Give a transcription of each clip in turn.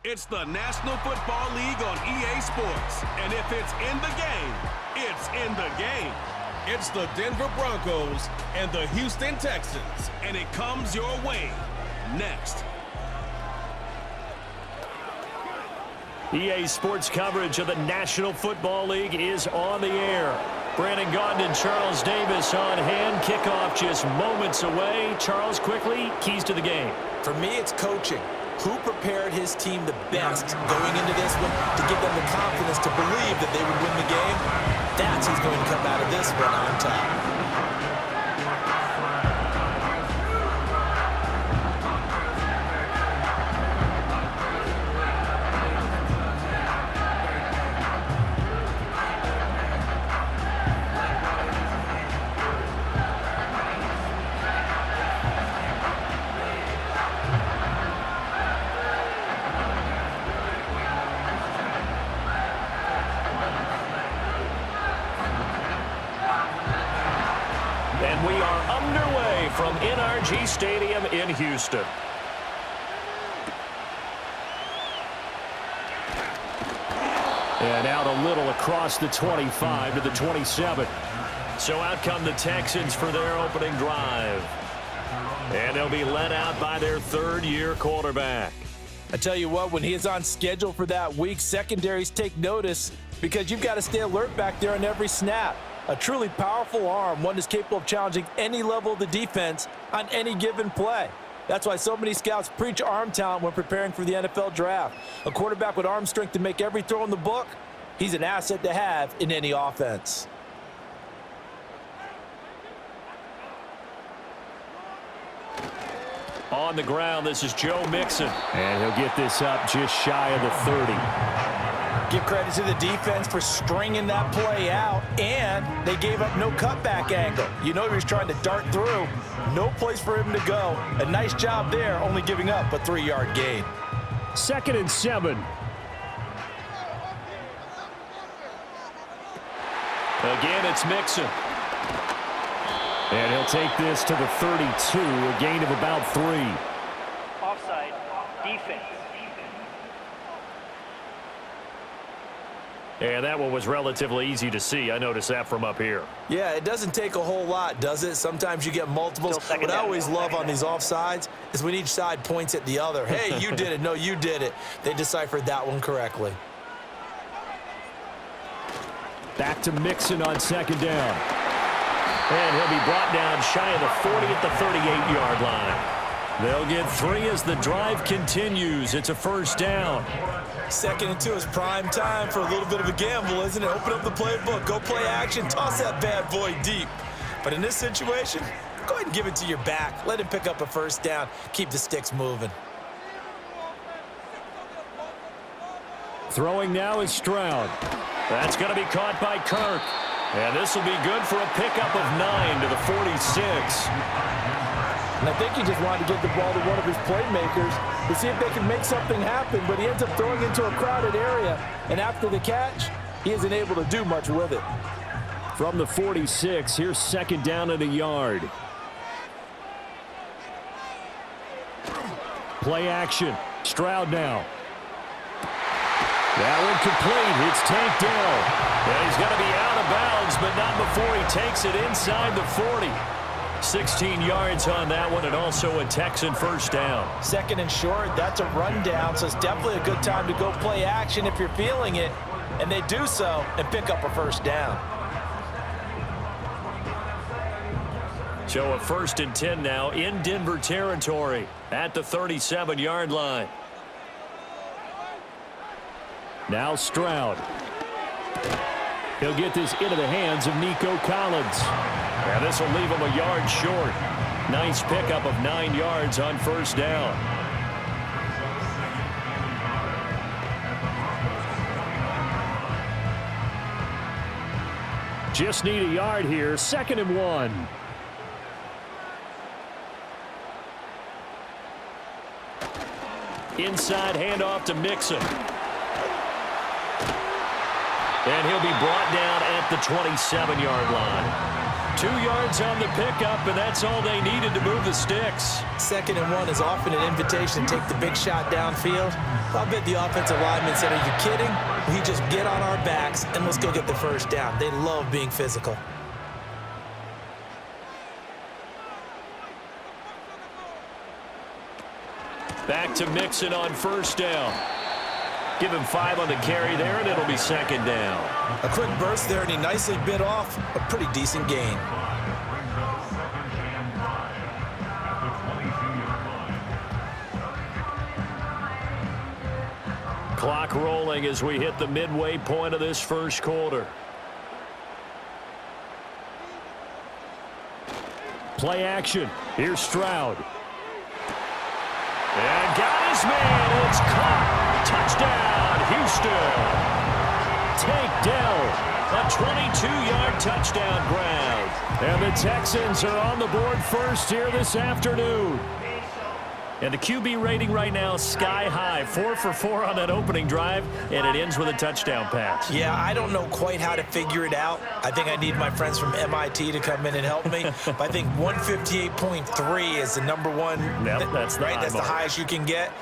It's the National Football League on EA Sports. And if it's in the game, it's in the game. It's the Denver Broncos and the Houston Texans. And it comes your way next. EA Sports coverage of the National Football League is on the air. Brandon Gaudin and Charles Davis on hand. Kickoff just moments away. Charles, quickly, keys to the game. For me, it's coaching. Who prepared his team the best going into this one to give them the confidence to believe that they would win the game? That's who's going to come out of this one on top. And we are underway from NRG Stadium in Houston. And out a little across the 25 to the 27. So out come the Texans for their opening drive. And they'll be led out by their third-year quarterback. I tell you what, when he is on schedule for that week, secondaries take notice because you've got to stay alert back there on every snap. A truly powerful arm, one that's capable of challenging any level of the defense on any given play. That's why so many scouts preach arm talent when preparing for the NFL draft. A quarterback with arm strength to make every throw in the book, he's an asset to have in any offense. On the ground, this is Joe Mixon. And he'll get this up just shy of the 30. Give credit to the defense for stringing that play out, and they gave up no cutback angle. You know he was trying to dart through. No place for him to go. A nice job there, only giving up a 3-yard gain. 2nd and 7. Again, it's Mixon. And he'll take this to the 32, a gain of about 3. Offside, defense. And that one was relatively easy to see. I noticed that from up here. Yeah, it doesn't take a whole lot, does it? Sometimes you get multiples. What I always love on these offsides is when each side points at the other. Hey, you did it. No, you did it. They deciphered that one correctly. Back to Mixon on 2nd down. And he'll be brought down shy of the 40 at the 38-yard line. They'll get 3 as the drive continues. It's a 1st down. 2nd and 2 is prime time for a little bit of a gamble, isn't it? Open up the playbook, go play action, toss that bad boy deep. But in this situation, go ahead and give it to your back. Let him pick up a 1st down. Keep the sticks moving. Throwing now is Stroud. That's going to be caught by Kirk. And this will be good for a pickup of 9 to the 46. And I think he just wanted to get the ball to one of his playmakers to see if they can make something happen, but he ends up throwing into a crowded area. And after the catch, he isn't able to do much with it. From the 46, here's 2nd down at a yard. Play action. Stroud now. That one complete. It's tanked down. And he's going to be out of bounds, but not before he takes it inside the 40. 16 yards on that one, and also a Texan 1st down. 2nd and short, that's a rundown, so it's definitely a good time to go play action if you're feeling it. And they do so and pick up a 1st down. So a 1st and 10 now in Denver territory at the 37-yard line. Now Stroud. He'll get this into the hands of Nico Collins. And this will leave him a yard short. Nice pickup of 9 yards on 1st down. Just need a yard here. 2nd and 1. Inside handoff to Mixon. And he'll be brought down at the 27-yard line. 2 yards on the pickup, and that's all they needed to move the sticks. 2nd and 1 is often an invitation to take the big shot downfield. I bet the offensive lineman said, "Are you kidding? We just get on our backs and let's go get the first down." They love being physical. Back to Mixon on 1st down. Give him 5 on the carry there, and it'll be 2nd down. A quick burst there, and he nicely bit off a pretty decent gain. Clock rolling as we hit the midway point of this 1st quarter. Play action. Here's Stroud. And got his man. It's caught. Touchdown, Houston. Tank Dell, a 22-yard touchdown grab. And the Texans are on the board first here this afternoon. And the QB rating right now sky high. 4 for 4 on that opening drive, and it ends with a touchdown pass. Yeah, I don't know quite how to figure it out. I think I need my friends from MIT to come in and help me. But I think 158.3 is the number one. Yep, that's right. That's the highest you can get.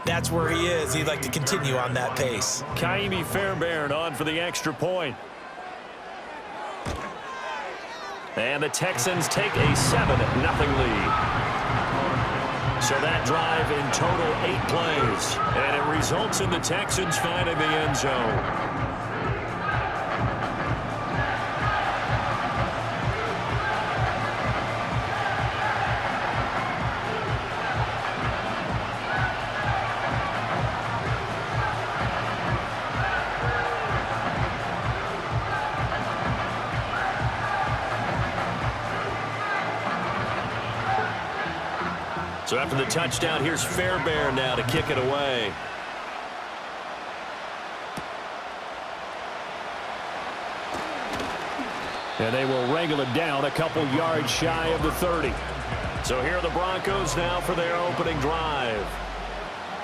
That's where he is. He'd like to continue on that pace. Kaimi Fairbairn on for the extra point. And the Texans take a 7-0 lead. So that drive in total 8 plays. And it results in the Texans finding the end zone. So after the touchdown, here's Fairbairn now to kick it away. And they will wrangle it down a couple yards shy of the 30. So here are the Broncos now for their opening drive.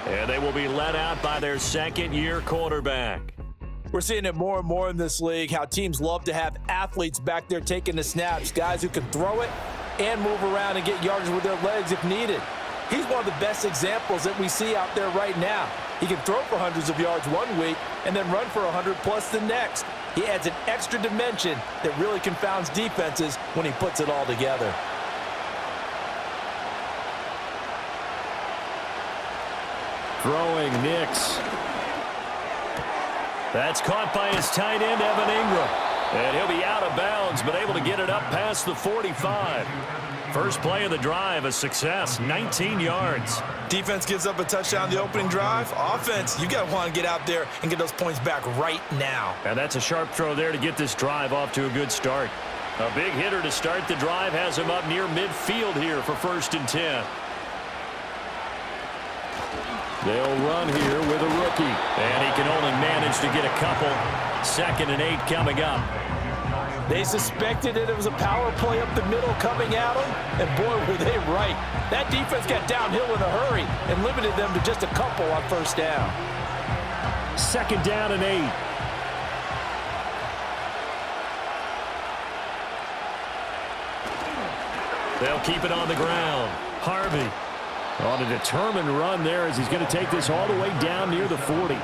And they will be led out by their 2nd-year quarterback. We're seeing it more and more in this league, how teams love to have athletes back there taking the snaps, guys who can throw it and move around and get yardage with their legs if needed. He's one of the best examples that we see out there right now. He can throw for hundreds of yards one week and then run for 100+ the next. He adds an extra dimension that really confounds defenses when he puts it all together. Throwing Nix. That's caught by his tight end, Evan Ingram. And he'll be out of bounds, but able to get it up past the 45. First play of the drive, a success, 19 yards. Defense gives up a touchdown the opening drive. Offense, you got to want to get out there and get those points back right now. And that's a sharp throw there to get this drive off to a good start. A big hitter to start the drive has him up near midfield here for 1st and 10. They'll run here with a rookie. And he can only manage to get a couple. 2nd and 8 coming up. They suspected that it was a power play up the middle coming at them, and boy, were they right. That defense got downhill in a hurry and limited them to just a couple on 1st down. 2nd down and 8. They'll keep it on the ground. Harvey on a determined run there as he's going to take this all the way down near the 40.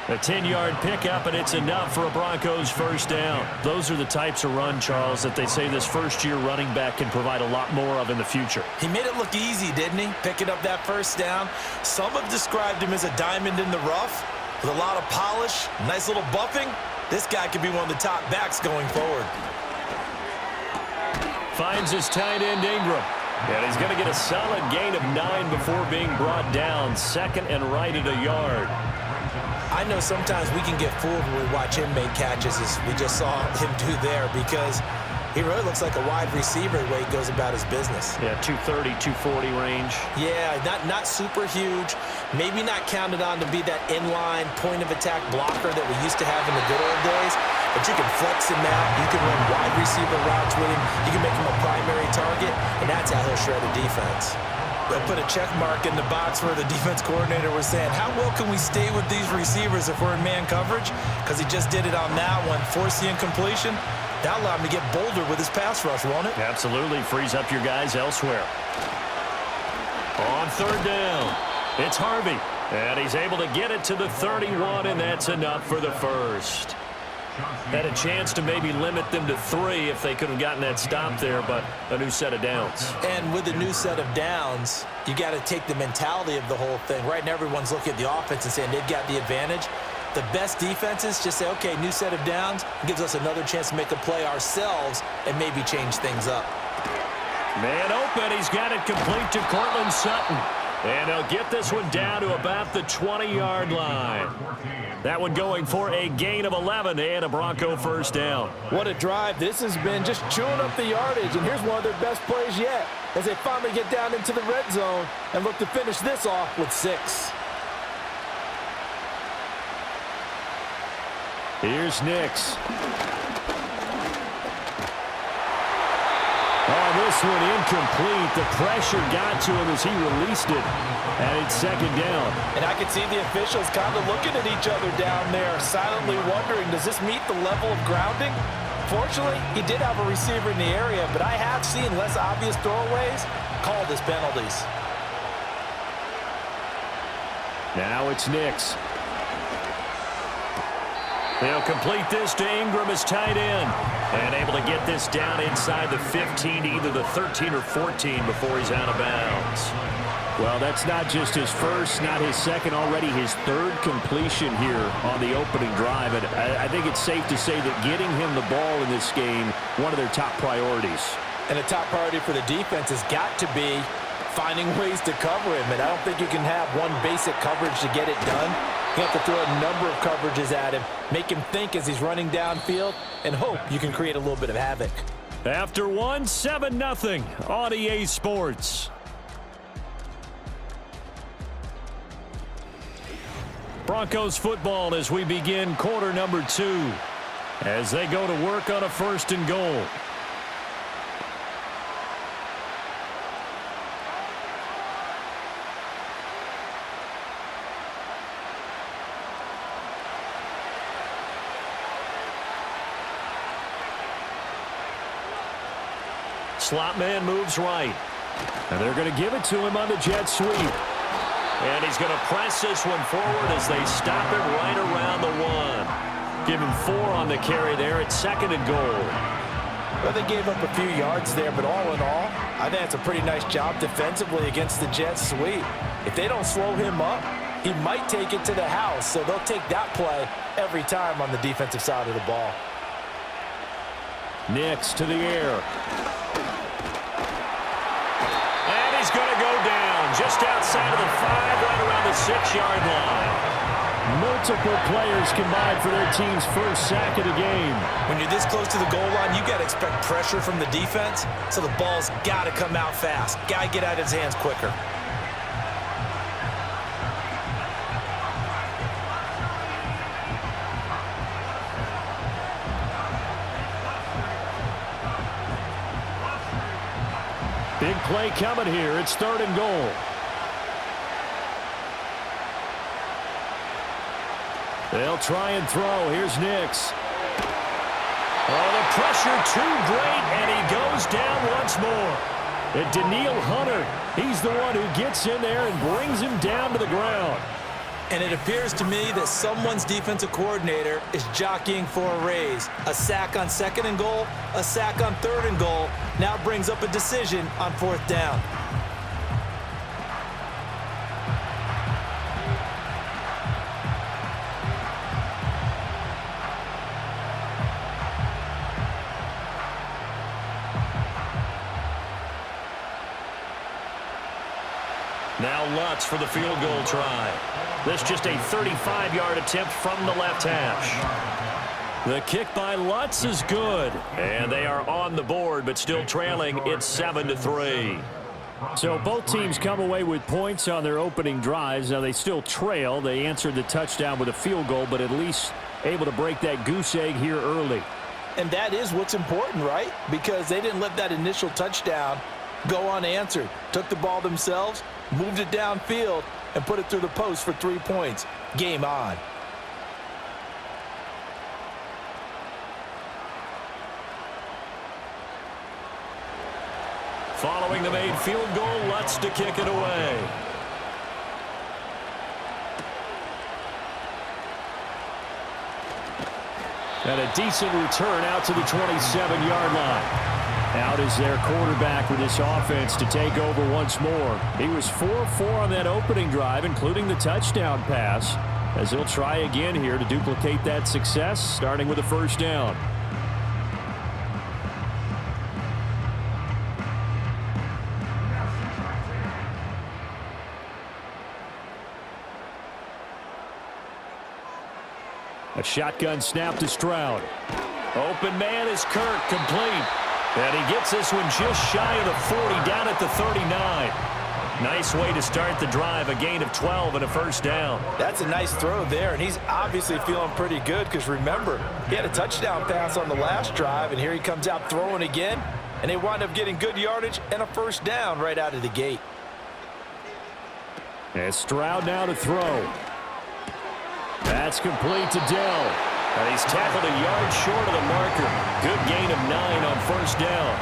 A 10-yard pickup, and it's enough for a Broncos 1st down. Those are the types of run, Charles, that they say this first-year running back can provide a lot more of in the future. He made it look easy, didn't he? Picking up that 1st down. Some have described him as a diamond in the rough with a lot of polish, nice little buffing. This guy could be one of the top backs going forward. Finds his tight end, Ingram. And he's going to get a solid gain of 9 before being brought down. 2nd and right at a yard. I know sometimes we can get fooled when we watch him make catches, as we just saw him do there, because he really looks like a wide receiver the way he goes about his business. Yeah, 230, 240 range. Yeah, not super huge. Maybe not counted on to be that inline point-of-attack blocker that we used to have in the good old days, but you can flex him out. You can run wide receiver routes with him. You can make him a primary target, and that's how he'll shred a defense. They'll put a check mark in the box where the defense coordinator was saying, how well can we stay with these receivers if we're in man coverage? Because he just did it on that one. Force the incompletion. That'll allow him to get bolder with his pass rush, won't it? Absolutely. Frees up your guys elsewhere. On third down, it's Harvey. And he's able to get it to the 31, and that's enough for the first. Had a chance to maybe limit them to 3 if they could have gotten that stop there, but a new set of downs. And with a new set of downs, you got to take the mentality of the whole thing. Right now, everyone's looking at the offense and saying they've got the advantage. The best defenses just say, okay, new set of downs, gives us another chance to make a play ourselves and maybe change things up. Man open, he's got it complete to Cortland Sutton. And he'll get this one down to about the 20-yard line. That one going for a gain of 11 and a Bronco first down. What a drive. This has been just chewing up the yardage, and here's one of their best plays yet as they finally get down into the red zone and look to finish this off with 6. Here's Nix. Oh, this one incomplete. The pressure got to him as he released it. And it's second down. And I can see the officials kind of looking at each other down there, silently wondering, does this meet the level of grounding? Fortunately, he did have a receiver in the area, but I have seen less obvious throwaways called as penalties. Now it's Nix. They'll complete this to Ingram as tight end. And able to get this down inside the 15 to either the 13 or 14 before he's out of bounds. Well, that's not just his first, not his second, already his third completion here on the opening drive. And I think it's safe to say that getting him the ball in this game, one of their top priorities. And a top priority for the defense has got to be finding ways to cover him. And I don't think you can have one basic coverage to get it done. You have to throw a number of coverages at him, make him think as he's running downfield, and hope you can create a little bit of havoc. After one, 7-0 on EA Sports. Broncos football as we begin quarter number 2 as they go to work on a 1st and goal. Slot man moves right. And they're going to give it to him on the jet sweep. And he's going to press this one forward as they stop it right around the 1. Give him 4 on the carry there at 2nd and goal. Well, they gave up a few yards there, but all in all, I think it's a pretty nice job defensively against the jet sweep. If they don't slow him up, he might take it to the house, so they'll take that play every time on the defensive side of the ball. Nix to the air. And he's going to go down just outside of the 5, right around the 6-yard line. Multiple players combined for their team's first sack of the game. When you're this close to the goal line, you got to expect pressure from the defense, so the ball's got to come out fast. Got to get out of his hands quicker. Big play coming here. It's 3rd and goal. They'll try and throw. Here's Nix. Oh, the pressure too great, and he goes down once more. And Daniil Hunter, he's the one who gets in there and brings him down to the ground. And it appears to me that someone's defensive coordinator is jockeying for a raise. A sack on 2nd and goal, a sack on 3rd and goal. Now brings up a decision on 4th down. Now Lutz for the field goal try. This just a 35-yard attempt from the left hash. The kick by Lutz is good. And they are on the board, but still trailing. It's 7-3. So both teams come away with points on their opening drives. Now they still trail. They answered the touchdown with a field goal, but at least able to break that goose egg here early. And that is what's important, right? Because they didn't let that initial touchdown go unanswered. Took the ball themselves, moved it downfield, and put it through the post for 3 points. Game on. Following the made field goal, Lutz to kick it away. And a decent return out to the 27-yard line. Out is their quarterback with this offense to take over once more. He was 4-4 on that opening drive, including the touchdown pass, as he'll try again here to duplicate that success, starting with a first down. A shotgun snap to Stroud. Open man is Kirk, complete. And he gets this one just shy of the 40, down at the 39. Nice way to start the drive, a gain of 12 and a first down. That's a nice throw there, and he's obviously feeling pretty good because, remember, he had a touchdown pass on the last drive, and here he comes out throwing again, and they wind up getting good yardage and a first down right out of the gate. And Stroud now to throw. That's complete to Dell. And he's tackled a yard short of the marker. Good gain of 9 on first down.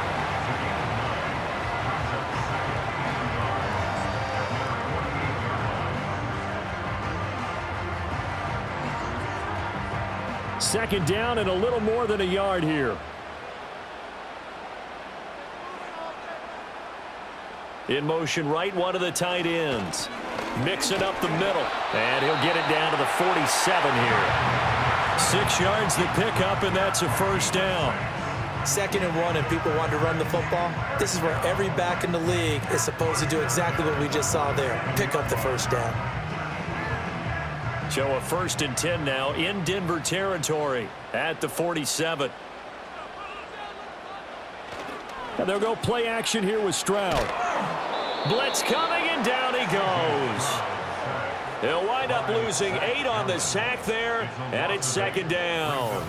Second down and a little more than a yard here. In motion right, one of the tight ends. Mixing up the middle. And he'll get it down to the 47 here. 6 yards the pickup, and that's a first down. 2nd and 1, and people want to run the football. This is where every back in the league is supposed to do exactly what we just saw there. Pick up the first down. So a 1st and 10 now in Denver territory at the 47. And they'll go play action here with Stroud. Blitz coming, and down he goes. He'll wind up losing 8 on the sack there, and it's 2nd down.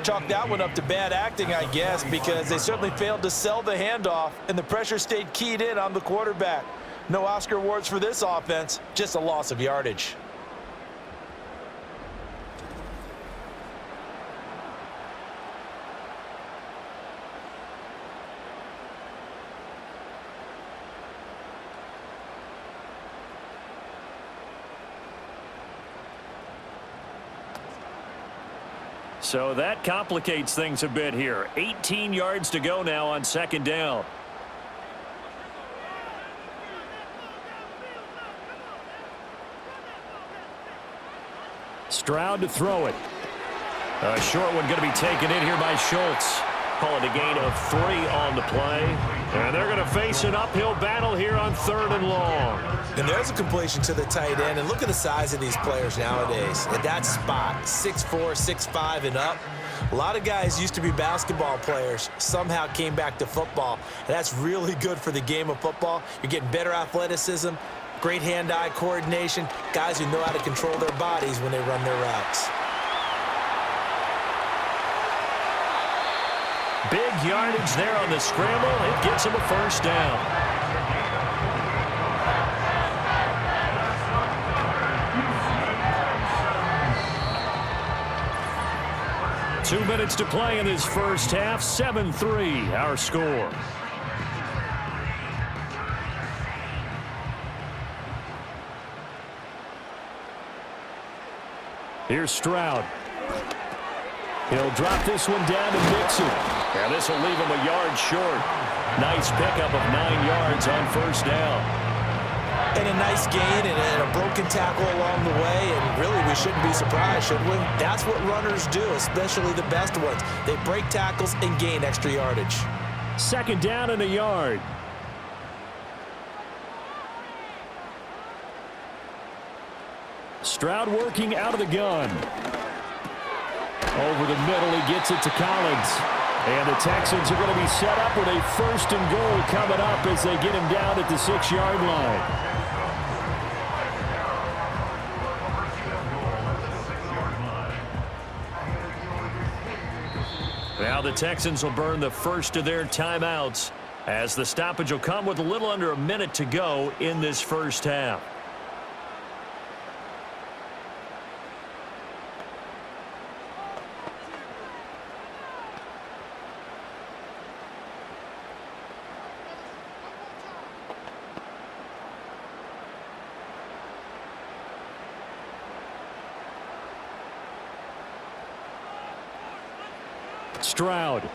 Chalk that one up to bad acting, I guess, because they certainly failed to sell the handoff, and the pressure stayed keyed in on the quarterback. No Oscar awards for this offense, just a loss of yardage. So that complicates things a bit here. 18 yards to go now on 2nd down. Stroud to throw it. A short one going to be taken in here by Schultz. Call it a gain of 3 on the play. And they're going to face an uphill battle here on 3rd and long. And there's a completion to the tight end. And look at the size of these players nowadays. At that spot, 6'4", 6'5", and up. A lot of guys used to be basketball players, somehow came back to football. And that's really good for the game of football. You're getting better athleticism, great hand-eye coordination, guys who know how to control their bodies when they run their routes. Big yardage there on the scramble. It gets him a first down. Two minutes to play in this first half. 7-3 our score. Here's Stroud. He'll drop this one down to Mixon. And this will leave him a yard short. Nice pickup of 9 yards on first down. And a nice gain and a broken tackle along the way. And really, we shouldn't be surprised, should we? That's what runners do, especially the best ones. They break tackles and gain extra yardage. 2nd down and a yard. Stroud working out of the gun. Over the middle, he gets it to Collins. And the Texans are going to be set up with a 1st and goal coming up as they get him down at the 6-yard line. Now the Texans will burn the first of their timeouts as the stoppage will come with a little under a minute to go in this first half. Stroud.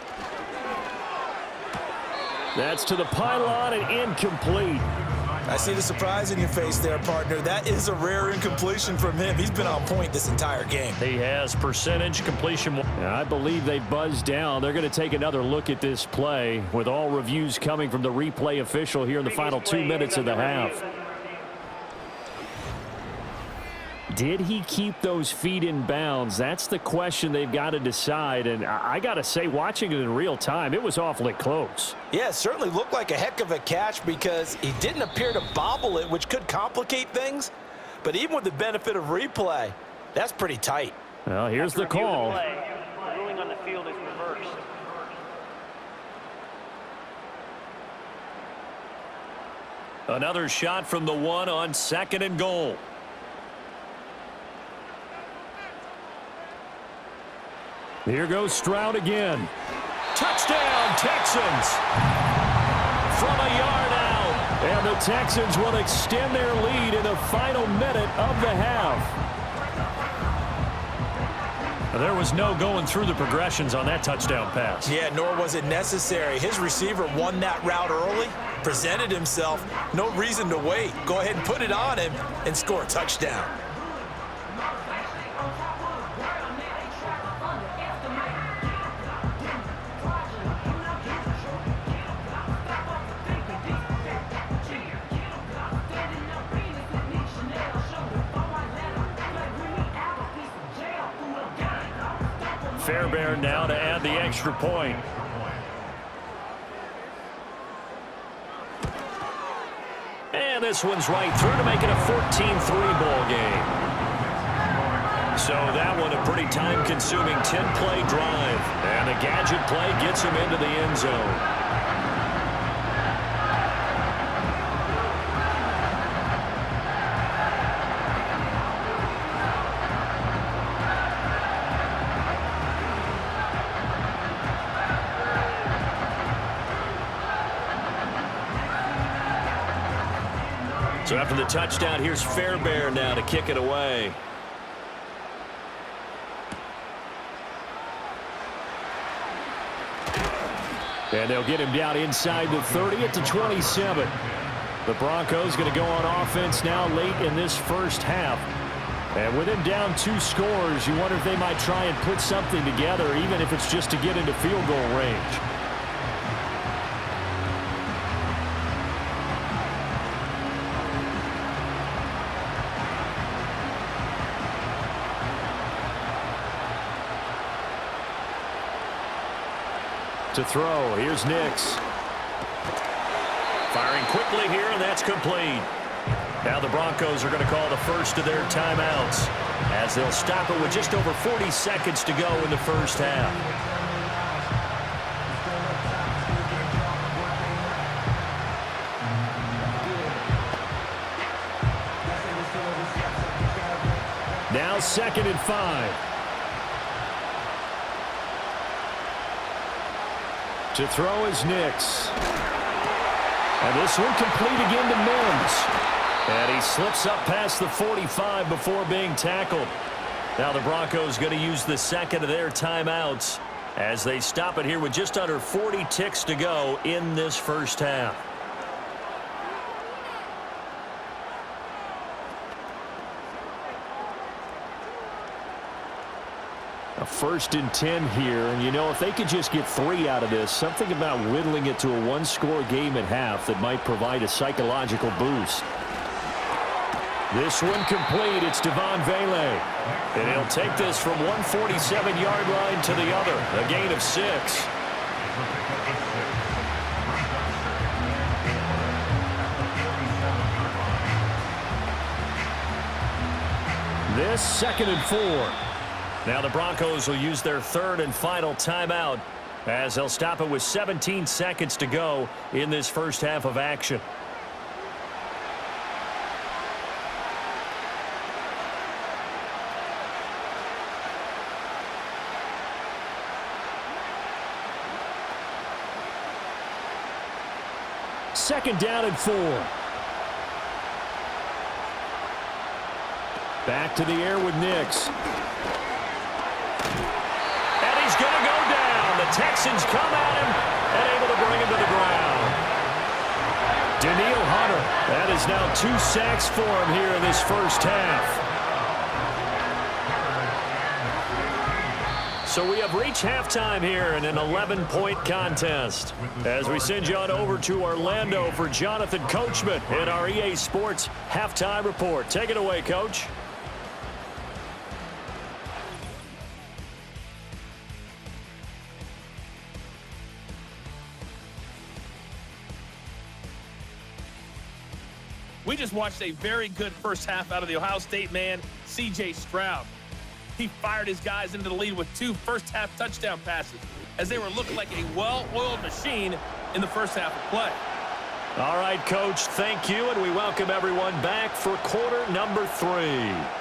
That's to the pylon and incomplete. I see the surprise in your face there, partner. That is a rare incompletion from him. He's been on point this entire game. He has percentage completion. I believe they buzzed down. They're going to take another look at this play with all reviews coming from the replay official here in the final 2 minutes of the half. Did he keep those feet in bounds? That's the question they've got to decide. And I got to say, watching it in real time, it was awfully close. Yeah, it certainly looked like a heck of a catch because he didn't appear to bobble it, which could complicate things. But even with the benefit of replay, that's pretty tight. Well, here's the call. The ruling on the field is reversed. Another shot from the one on 2nd and goal. Here goes Stroud again. Touchdown, Texans! From a yard out. And the Texans will extend their lead in the final minute of the half. There was no going through the progressions on that touchdown pass. Yeah, nor was it necessary. His receiver won that route early, presented himself. No reason to wait. Go ahead and put it on him and score a touchdown. Fairbairn now to add the extra point. And this one's right through to make it a 14-3 ball game. So that one a pretty time-consuming 10-play drive. And the gadget play gets him into the end zone. So after the touchdown, here's Fairbairn now to kick it away. And they'll get him down inside the 30 at the 27. The Broncos going to go on offense now late in this first half. And with him down 2 scores, you wonder if they might try and put something together, even if it's just to get into field goal range. To throw, here's Nix. Firing quickly here, and that's complete. Now the Broncos are going to call the first of their timeouts as they'll stop it with just over 40 seconds to go in the first half. Now 2nd and 5. To throw is Nix. And this one complete again to Mims. And he slips up past the 45 before being tackled. Now the Broncos going to use the second of their timeouts as they stop it here with just under 40 ticks to go in this first half. A 1st and 10 here, and you know, if they could just get 3 out of this, something about whittling it to a 1-score game at half that might provide a psychological boost. This one complete. It's Devon Vele. And he'll take this from 147-yard line to the other, a gain of 6. This 2nd and 4. Now the Broncos will use their 3rd and final timeout as they'll stop it with 17 seconds to go in this first half of action. Second down and 4. Back to the air with Nix. And he's going to go down. down. The Texans come at him and able to bring him to the ground. Daniil Hunter, that is now 2 sacks for him here in this first half. So we have reached halftime here in an 11-point contest. As we send you on over to Orlando for Jonathan Coachman in our EA Sports Halftime Report. Take it away, Coach. We just watched a very good first half out of the Ohio State man, C.J. Stroud. He fired his guys into the lead with 2 first-half touchdown passes as they were looking like a well-oiled machine in the first half of play. All right, Coach, thank you, and we welcome everyone back for quarter number 3.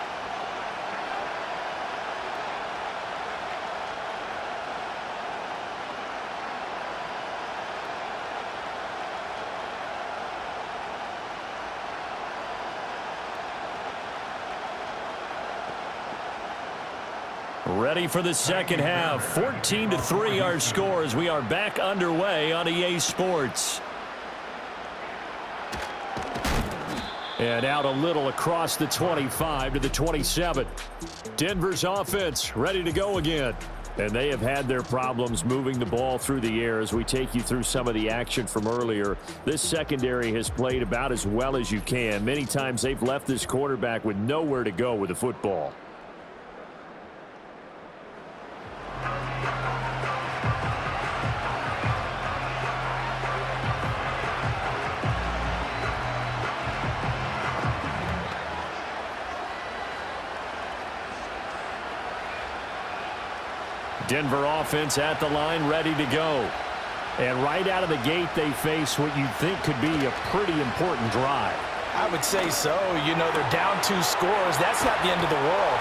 Ready for the second half. 14-3 our score as we are back underway on EA Sports. And out a little across the 25 to the 27. Denver's offense ready to go again. And they have had their problems moving the ball through the air as we take you through some of the action from earlier. This secondary has played about as well as you can. Many times they've left this quarterback with nowhere to go with the football. Denver offense at the line, ready to go. And right out of the gate, they face what you'd think could be a pretty important drive. I would say so. You know, they're down 2 scores. That's not the end of the world.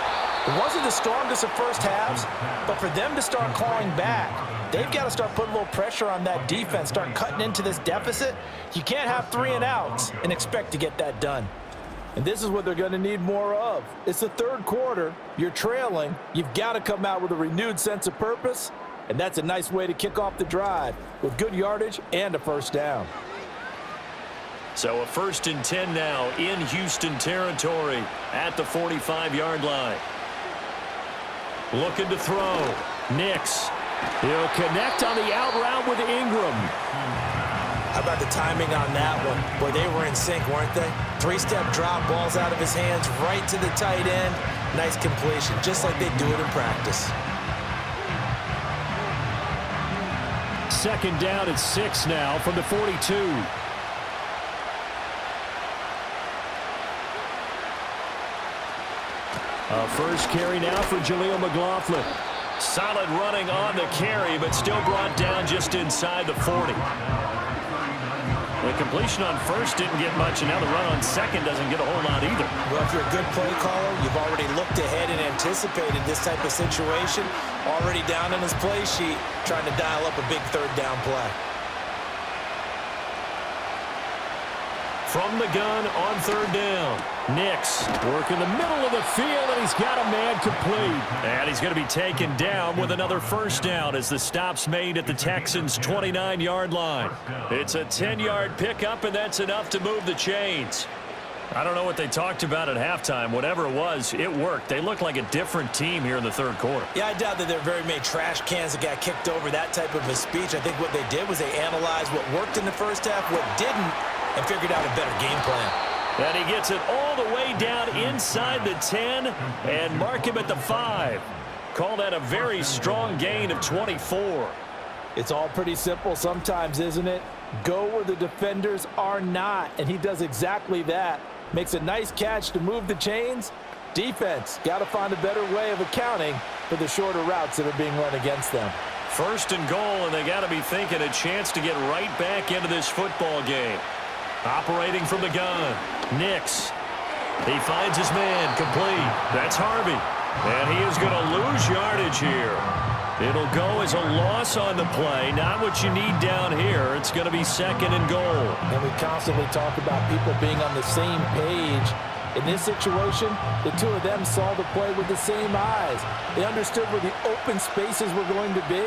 It wasn't the strongest of first halves, but for them to start clawing back, they've got to start putting a little pressure on that defense, start cutting into this deficit. You can't have 3 and outs and expect to get that done. And this is what they're going to need more of. It's the third quarter. You're trailing. You've got to come out with a renewed sense of purpose, and that's a nice way to kick off the drive with good yardage and a first down. So a 1st and 10 now in Houston territory at the 45-yard line. Looking to throw. Nix. He'll connect on the out route with Ingram. How about the timing on that one? Boy, they were in sync, weren't they? 3-step drop, balls out of his hands, right to the tight end. Nice completion, just like they do it in practice. 2nd down at 6 now from the 42. A first carry now for Jaleel McLaughlin. Solid running on the carry, but still brought down just inside the 40. The completion on first didn't get much, and now the run on second doesn't get a whole lot either. Well, if you're a good play caller, you've already looked ahead and anticipated this type of situation. Already down in his play sheet, trying to dial up a big 3rd down play. From the gun on 3rd down. Nix working the middle of the field, and he's got a man complete. And he's going to be taken down with another first down as the stop's made at the Texans' 29-yard line. It's a 10-yard pickup, and that's enough to move the chains. I don't know what they talked about at halftime. Whatever it was, it worked. They look like a different team here in the 3rd quarter. Yeah, I doubt that there are very many trash cans that got kicked over, that type of a speech. I think what they did was they analyzed what worked in the first half, what didn't, and figured out a better game plan. And he gets it all the way down inside the 10 and mark him at the 5. Call that a very strong gain of 24. It's all pretty simple sometimes, isn't it? Go where the defenders are not, and he does exactly that. Makes a nice catch to move the chains. Defense, got to find a better way of accounting for the shorter routes that are being run against them. 1st and goal, and they got to be thinking a chance to get right back into this football game. Operating from the gun, Nix. He finds his man, complete. That's Harvey. And he is going to lose yardage here. It'll go as a loss on the play. Not what you need down here. It's going to be 2nd and goal. And we constantly talk about people being on the same page. In this situation, the 2 of them saw the play with the same eyes. They understood where the open spaces were going to be,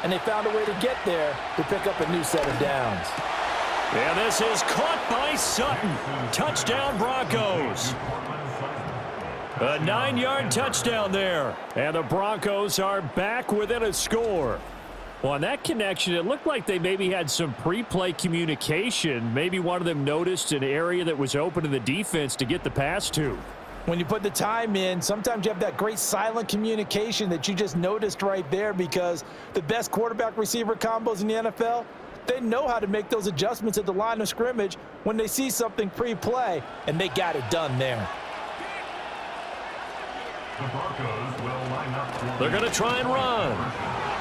and they found a way to get there to pick up a new set of downs. And this is caught by Sutton. Touchdown, Broncos. A 9-yard touchdown there. And the Broncos are back within a score. Well, on that connection, it looked like they maybe had some pre-play communication. Maybe one of them noticed an area that was open to the defense to get the pass to. When you put the time in, sometimes you have that great silent communication that you just noticed right there, because the best quarterback-receiver combos in the NFL, they know how to make those adjustments at the line of scrimmage when they see something pre-play, and they got it done there. They're going to try and run.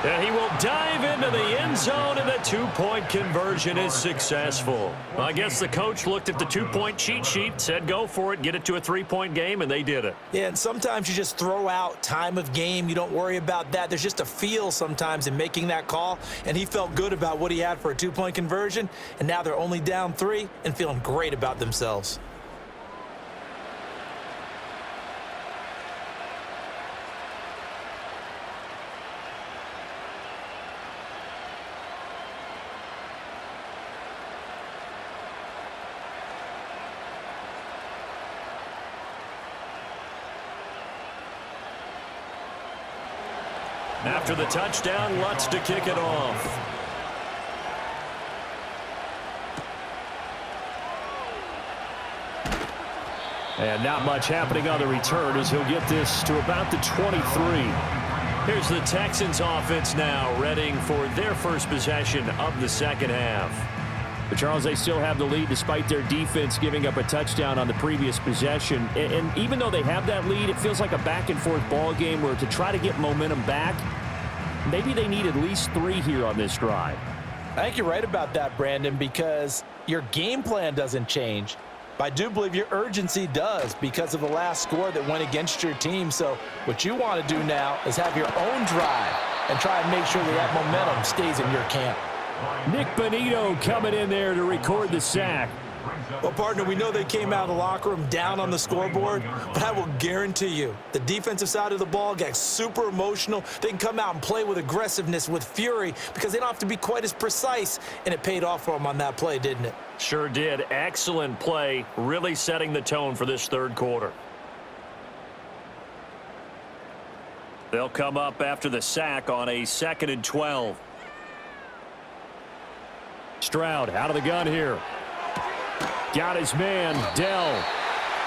And he will dive into the end zone, and the two-point conversion is successful. I guess the coach looked at the two-point cheat sheet, said go for it, get it to a three-point game, and they did it. Yeah, and sometimes you just throw out time of game. You don't worry about that. There's just a feel sometimes in making that call, and he felt good about what he had for a two-point conversion, and now they're only down 3 and feeling great about themselves. After the touchdown, Lutz to kick it off. And not much happening on the return as he'll get this to about the 23. Here's the Texans offense now, readying for their first possession of the second half. But Charles, they still have the lead despite their defense giving up a touchdown on the previous possession. And even though they have that lead, it feels like a back-and-forth ball game where to try to get momentum back, maybe they need at least 3 here on this drive. I think you're right about that, Brandon, because your game plan doesn't change. But I do believe your urgency does because of the last score that went against your team. So what you want to do now is have your own drive and try and make sure that momentum stays in your camp. Nick Bonito coming in there to record the sack. Well, partner, we know they came out of the locker room down on the scoreboard, but I will guarantee you the defensive side of the ball got super emotional. They can come out and play with aggressiveness, with fury, because they don't have to be quite as precise, and it paid off for them on that play, didn't it? Sure did. Excellent play, really setting the tone for this third quarter. They'll come up after the sack on a 2nd and 12. Stroud out of the gun here. Got his man, Dell.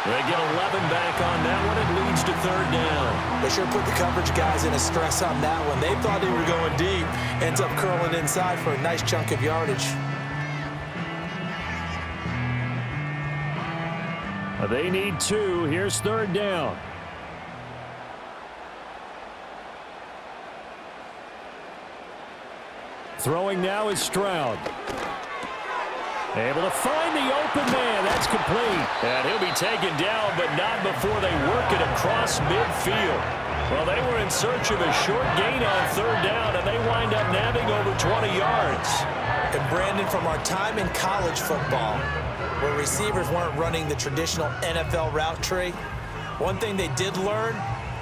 They get 11 back on that one. It leads to 3rd down. They sure put the coverage guys in a stress on that one. They thought they were going deep. Ends up curling inside for a nice chunk of yardage. They need 2. Here's 3rd down. Throwing now is Stroud. Able to find the open man. That's complete. And he'll be taken down, but not before they work it across midfield. Well, they were in search of a short gain on 3rd down, and they wind up nabbing over 20 yards. And Brandon, from our time in college football, where receivers weren't running the traditional NFL route tree, one thing they did learn,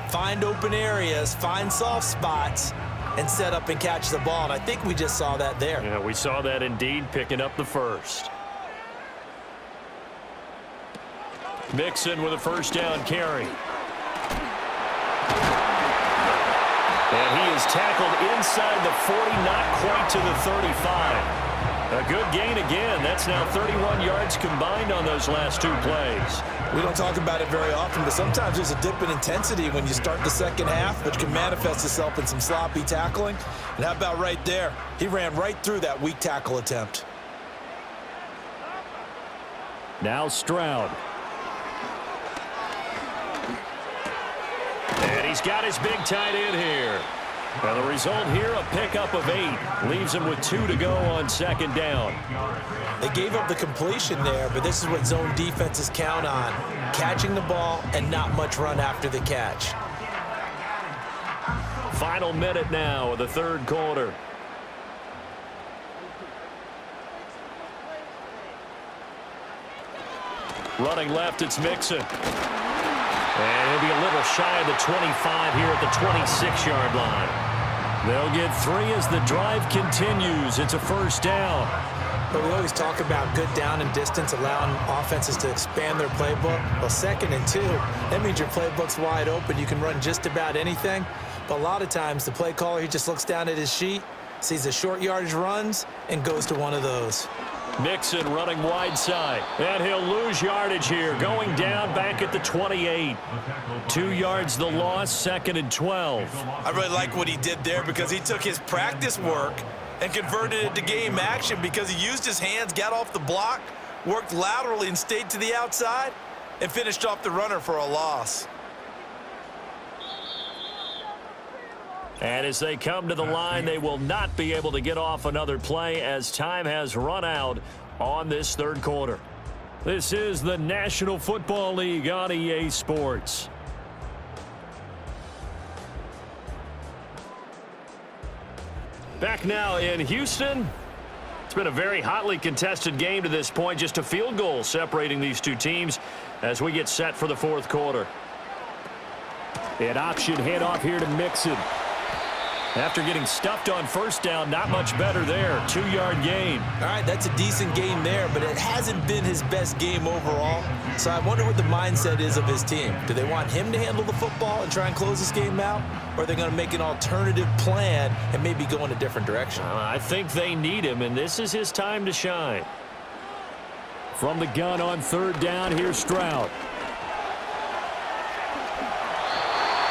find open areas, find soft spots, and set up and catch the ball. And I think we just saw that there. Yeah, we saw that indeed, picking up the first. Mixon with a 1st down carry. And he is tackled inside the 40, not quite to the 35. A good gain again. That's now 31 yards combined on those last 2 plays. We don't talk about it very often, but sometimes there's a dip in intensity when you start the second half, which can manifest itself in some sloppy tackling. And how about right there? He ran right through that weak tackle attempt. Now Stroud. And he's got his big tight end here. And the result here, a pickup of 8. Leaves him with 2 to go on 2nd down. They gave up the completion there, but this is what zone defenses count on. Catching the ball and not much run after the catch. Final minute now of the 3rd quarter. Running left, it's Mixon. And he'll be a little shy of the 25 here at the 26-yard line. They'll get 3 as the drive continues. It's a first down. But we always talk about good down and distance, allowing offenses to expand their playbook. Well, 2nd and 2, that means your playbook's wide open. You can run just about anything. But a lot of times, the play caller, he just looks down at his sheet, sees the short yardage runs, and goes to one of those. Mixon running wide side. And he'll lose yardage here. Going down back at the 28. 2 yards the loss, 2nd and 12. I really like what he did there because he took his practice work and converted it to game action because he used his hands, got off the block, worked laterally and stayed to the outside, and finished off the runner for a loss. And as they come to the line, they will not be able to get off another play as time has run out on this 3rd quarter. This is the National Football League on EA Sports. Back now in Houston. It's been a very hotly contested game to this point. Just a field goal separating these two teams as we get set for the 4th quarter. An option handoff here to Mixon. After getting stuffed on first down, not much better there. 2-yard gain. All right, that's a decent game there, but it hasn't been his best game overall. So I wonder what the mindset is of his team. Do they want him to handle the football and try and close this game out? Or are they going to make an alternative plan and maybe go in a different direction? I think they need him, and this is his time to shine. From the gun on 3rd down, here's Stroud.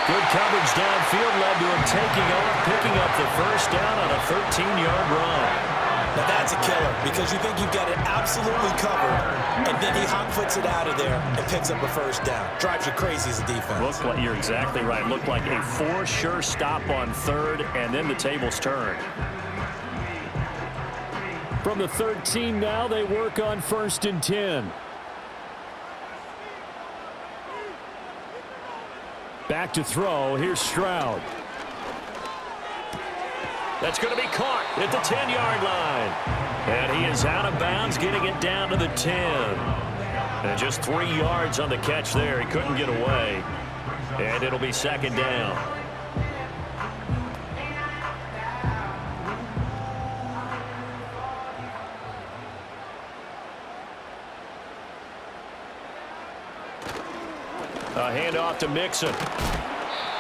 Good coverage downfield led to him taking off, picking up the first down on a 13-yard run. Now that's a killer because you think you've got it absolutely covered, and then he hot foots it out of there and picks up a first down. Drives you crazy as a defense. You're exactly right. Looked like a for-sure stop on 3rd, and then the tables turned. From the 13 now, they work on 1st and 10. Back to throw. Here's Stroud. That's going to be caught at the 10-yard line. And he is out of bounds, getting it down to the 10. And just 3 yards on the catch there. He couldn't get away. And it'll be 2nd down. A handoff to Mixon.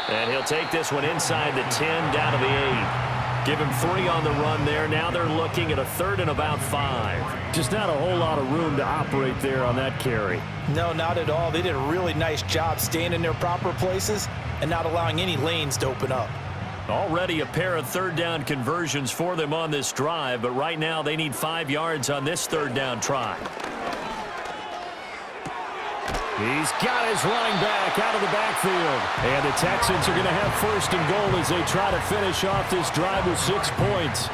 And he'll take this one inside the 10, down to the 8. Give him 3 on the run there. Now they're looking at a 3rd and about 5. Just not a whole lot of room to operate there on that carry. No, not at all. They did a really nice job staying in their proper places and not allowing any lanes to open up. Already a pair of 3rd down conversions for them on this drive, but right now they need 5 yards on this 3rd down try. He's got his running back out of the backfield. And the Texans are going to have 1st and goal as they try to finish off this drive with 6 points.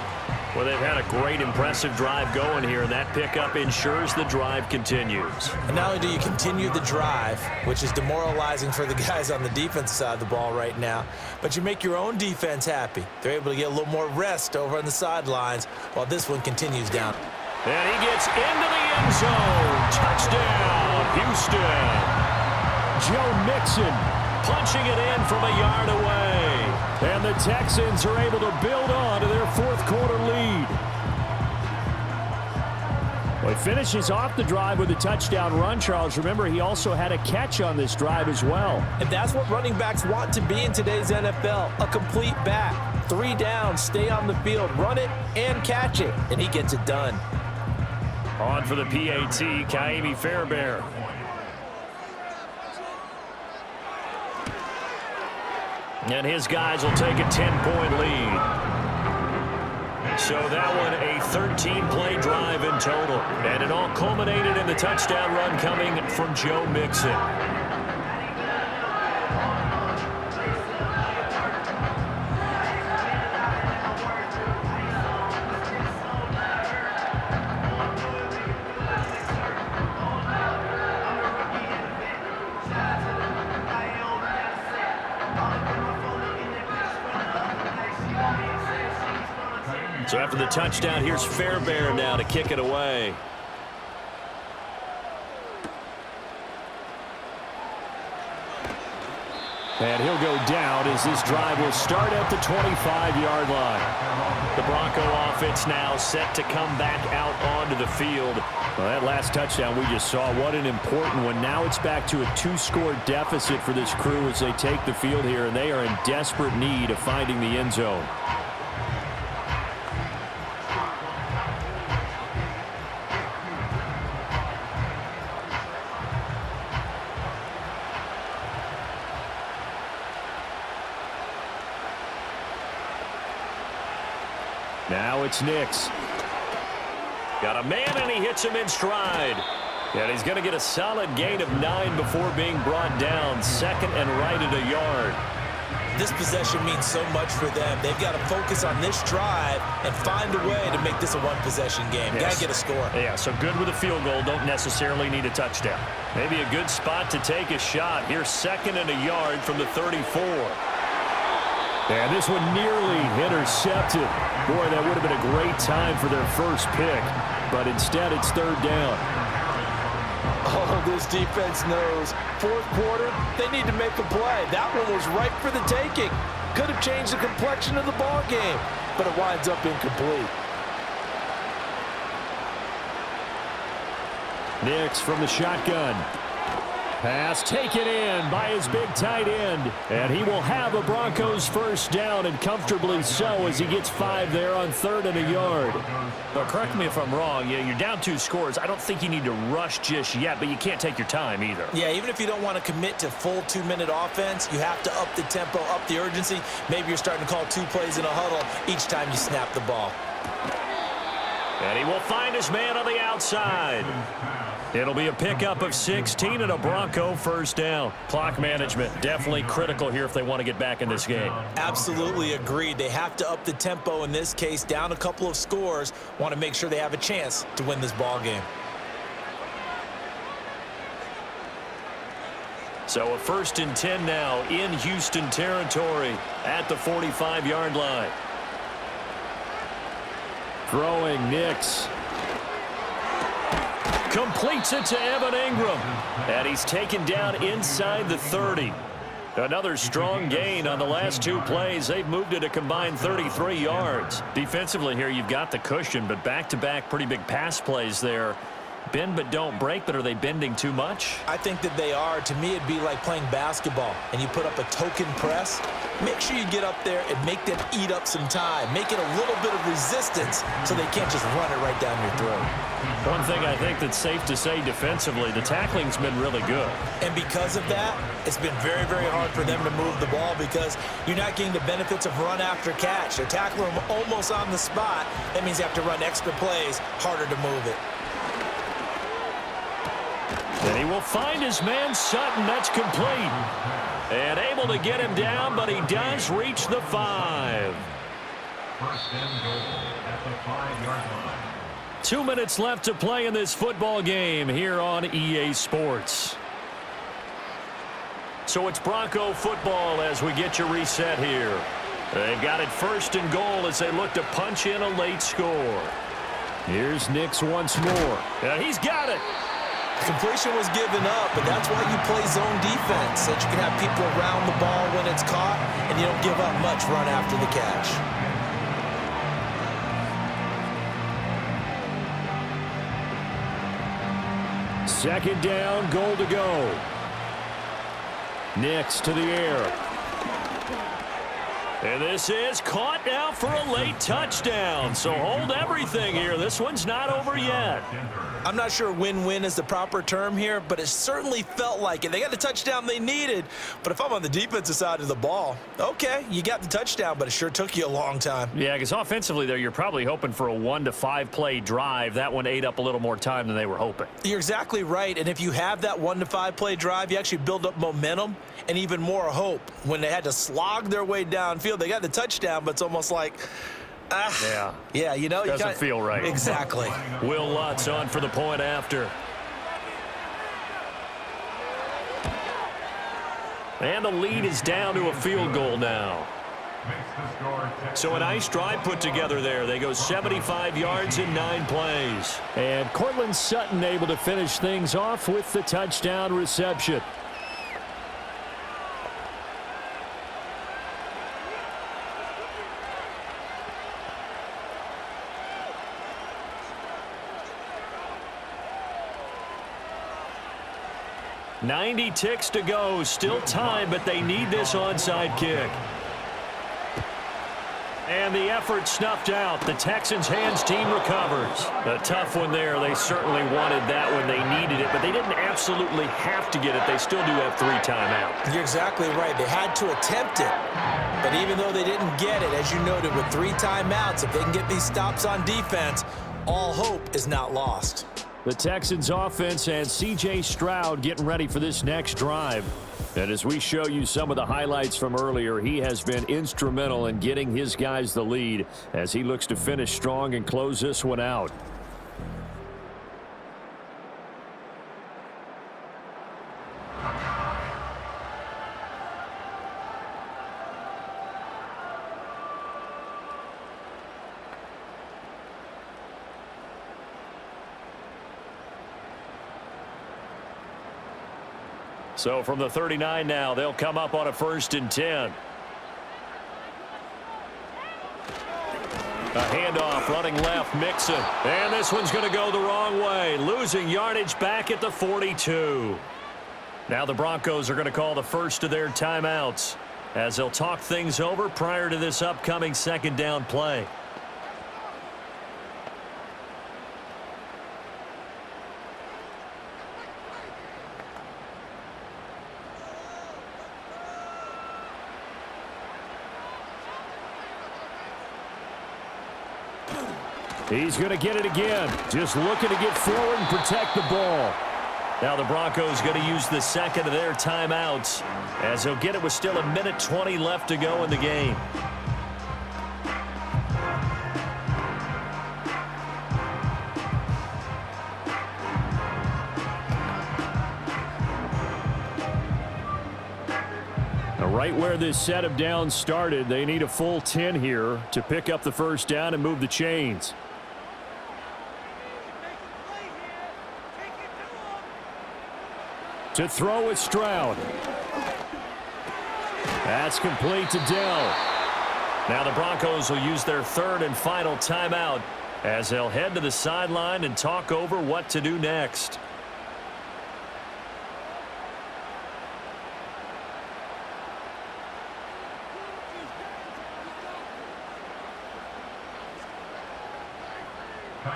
Well, they've had a great, impressive drive going here, and that pickup ensures the drive continues. And not only do you continue the drive, which is demoralizing for the guys on the defense side of the ball right now, but you make your own defense happy. They're able to get a little more rest over on the sidelines while this one continues down. And he gets into the end zone. Touchdown, Houston. Joe Mixon punching it in from a yard away. And the Texans are able to build on to their 4th quarter lead. Well, he finishes off the drive with a touchdown run, Charles. Remember, he also had a catch on this drive as well. And that's what running backs want to be in today's NFL, a complete back. 3 downs, stay on the field, run it, and catch it. And he gets it done. On for the PAT, Kaimi Fairbairn. And his guys will take a 10-point lead. So that one a 13-play drive in total. And it all culminated in the touchdown run coming from Joe Mixon. So after the touchdown, here's Fairbairn now to kick it away. And he'll go down as this drive will start at the 25-yard line. The Bronco offense now set to come back out onto the field. Well, that last touchdown we just saw, what an important one. Now it's back to a 2-score deficit for this crew as they take the field here, and they are in desperate need of finding the end zone. Now it's Nix. Got a man, and he hits him in stride. And he's going to get a solid gain of 9 before being brought down. Second and right at a yard. This possession means so much for them. They've got to focus on this drive and find a way to make this a one-possession game. Yes. Got to get a score. Yeah, so good with a field goal. Don't necessarily need a touchdown. Maybe a good spot to take a shot. Here's second and a yard from the 34. And this one nearly intercepted. Boy, that would have been a great time for their first pick. But instead, it's third down. Oh, this defense knows. Fourth quarter, they need to make a play. That one was ripe for the taking. Could have changed the complexion of the ball game, but it winds up incomplete. Nix from the shotgun. Pass taken in by his big tight end. And he will have a Broncos first down, and comfortably so, as he gets 5 there on third and a yard. But correct me if I'm wrong. Yeah, you're down 2 scores. I don't think you need to rush just yet, but you can't take your time either. Yeah, even if you don't want to commit to full 2-minute offense, you have to up the tempo, up the urgency. Maybe you're starting to call 2 plays in a huddle each time you snap the ball. And he will find his man on the outside. It'll be a pickup of 16 and a Bronco first down. Clock management definitely critical here if they want to get back in this game. Absolutely agreed. They have to up the tempo in this case, down a couple of scores. Want to make sure they have a chance to win this ball game. So a 1st and 10 now in Houston territory at the 45-yard line. Throwing Nix. Completes it to Evan Ingram. And he's taken down inside the 30. Another strong gain on the last 2 plays. They've moved it a combined 33 yards. Defensively here, you've got the cushion, but back-to-back pretty big pass plays there. Bend but don't break, but are they bending too much? I think that they are. To me, it'd be like playing basketball, and you put up a token press. Make sure you get up there and make them eat up some time. Make it a little bit of resistance so they can't just run it right down your throat. One thing I think that's safe to say defensively, the tackling's been really good. And because of that, it's been very, very hard for them to move the ball because you're not getting the benefits of run after catch. They're tackling them almost on the spot. That means you have to run extra plays, harder to move it. And he will find his man Sutton. That's complete. And able to get him down, but he does reach the 5. First and goal at the 5-yard line. 2 minutes left to play in this football game here on EA Sports. So it's Bronco football as we get you reset here. They've got it 1st and goal as they look to punch in a late score. Here's Nix once more. And he's got it. Completion was given up, but that's why you play zone defense, so that you can have people around the ball when it's caught, and you don't give up much run after the catch. Second down, goal to go. Nix to the air. And this is caught now for a late touchdown. So hold everything here. This one's not over yet. I'm not sure win-win is the proper term here, but it certainly felt like it. They got the touchdown they needed, but if I'm on the defensive side of the ball, okay, you got the touchdown, but it sure took you a long time. Yeah, because offensively there, you're probably hoping for a 1 to 5 play drive. That one ate up a little more time than they were hoping. You're exactly right, and if you have that 1 to 5 play drive, you actually build up momentum and even more hope. When they had to slog their way downfield, they got the touchdown, but it's almost like, yeah, you know, doesn't feel right. Exactly. Will Lutz on for the point after. And the lead is down to a field goal now. So a nice drive put together there. They go 75 yards in 9 plays. And Cortland Sutton able to finish things off with the touchdown reception. 90 ticks to go. Still time, but they need this onside kick. And the effort snuffed out. The Texans' hands team recovers. A tough one there. They certainly wanted that when they needed it, but they didn't absolutely have to get it. They still do have 3 timeouts. You're exactly right. They had to attempt it. But even though they didn't get it, as you noted, with 3 timeouts, if they can get these stops on defense, all hope is not lost. The Texans offense and C.J. Stroud getting ready for this next drive. And as we show you some of the highlights from earlier, he has been instrumental in getting his guys the lead as he looks to finish strong and close this one out. So from the 39 now, they'll come up on a 1st and 10. A handoff, running left, Mixon. And this one's going to go the wrong way, losing yardage back at the 42. Now the Broncos are going to call the first of their timeouts as they'll talk things over prior to this upcoming 2nd down play. He's going to get it again. Just looking to get forward and protect the ball. Now the Broncos going to use the 2nd of their timeouts as they'll get it with still 1:20 left to go in the game. Now right where this set of downs started, they need a full 10 here to pick up the 1st down and move the chains. To throw with Stroud. That's complete to Dell. Now the Broncos will use their 3rd and final timeout as they'll head to the sideline and talk over what to do next.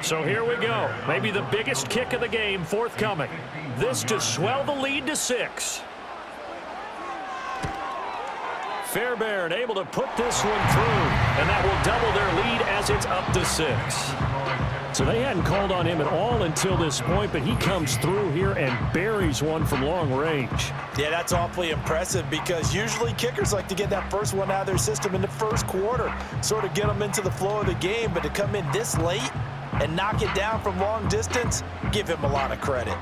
So here we go. Maybe the biggest kick of the game forthcoming. This to swell the lead to 6. Fairbairn able to put this one through, and that will double their lead as it's up to 6. So they hadn't called on him at all until this point, but he comes through here and buries one from long range. Yeah, that's awfully impressive because usually kickers like to get that first one out of their system in the 1st quarter, sort of get them into the flow of the game, but to come in this late and knock it down from long distance, give him a lot of credit.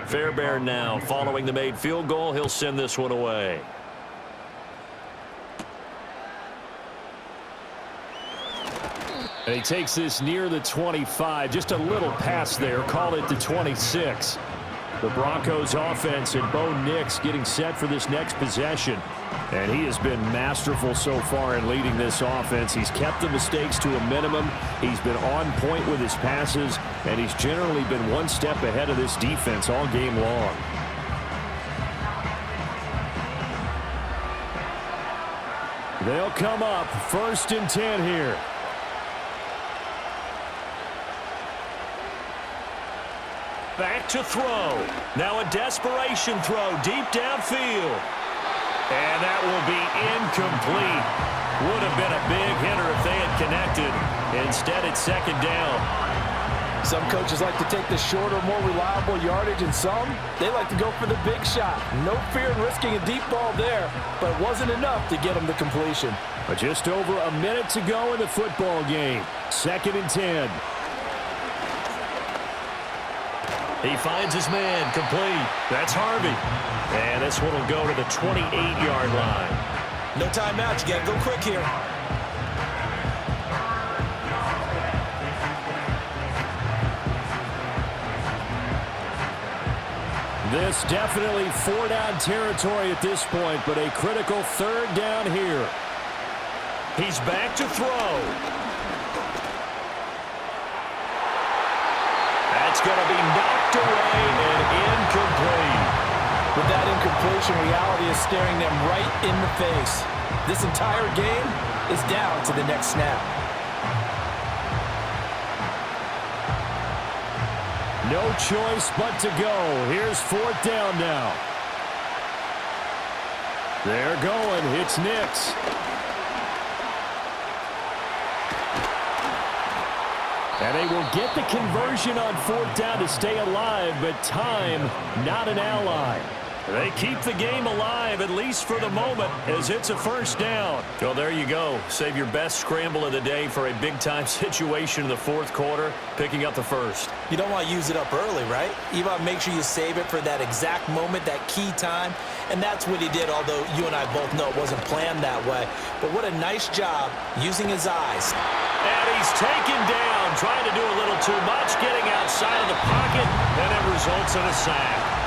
Fairbairn now following the made field goal. He'll send this one away. And he takes this near the 25. Just a little pass there. Call it the 26. The Broncos offense and Bo Nix getting set for this next possession. And he has been masterful so far in leading this offense. He's kept the mistakes to a minimum. He's been on point with his passes. And he's generally been one step ahead of this defense all game long. They'll come up 1st and 10 here. Back to throw. Now a desperation throw deep downfield. And that will be incomplete. Would have been a big hitter if they had connected. Instead, it's 2nd down. Some coaches like to take the shorter, more reliable yardage, and some, they like to go for the big shot. No fear in risking a deep ball there, but it wasn't enough to get them the completion. But just over a minute to go in the football game. 2nd and 10. He finds his man, complete. That's Harvey. And this one will go to the 28-yard line. No timeout. You got to go quick here. This definitely 4-down territory at this point, but a critical 3rd down here. He's back to throw. That's going to be knocked away and incomplete. With that incompletion, reality is staring them right in the face. This entire game is down to the next snap. No choice but to go. Here's 4th down now. They're going. It's Nix. And they will get the conversion on 4th down to stay alive, but time, not an ally. They keep the game alive, at least for the moment, as it's a 1st down. Well, there you go. Save your best scramble of the day for a big-time situation in the 4th quarter, picking up the 1st. You don't want to use it up early, right? You want to make sure you save it for that exact moment, that key time. And that's what he did, although you and I both know it wasn't planned that way. But what a nice job using his eyes. And he's taken down, trying to do a little too much, getting outside of the pocket, and it results in a sack.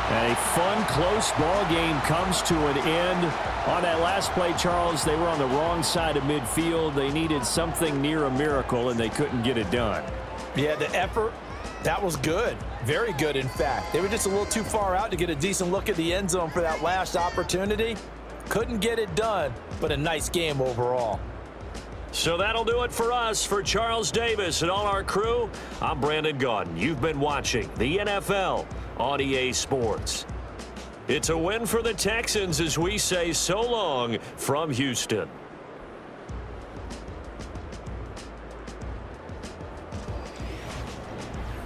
A fun, close ball game comes to an end. On that last play, Charles, they were on the wrong side of midfield. They needed something near a miracle, and they couldn't get it done. Yeah, the effort, that was good. Very good, in fact. They were just a little too far out to get a decent look at the end zone for that last opportunity. Couldn't get it done, but a nice game overall. So that'll do it for us. For Charles Davis and all our crew, I'm Brandon Gaudin. You've been watching the NFL on EA Sports. It's a win for the Texans as we say so long from Houston.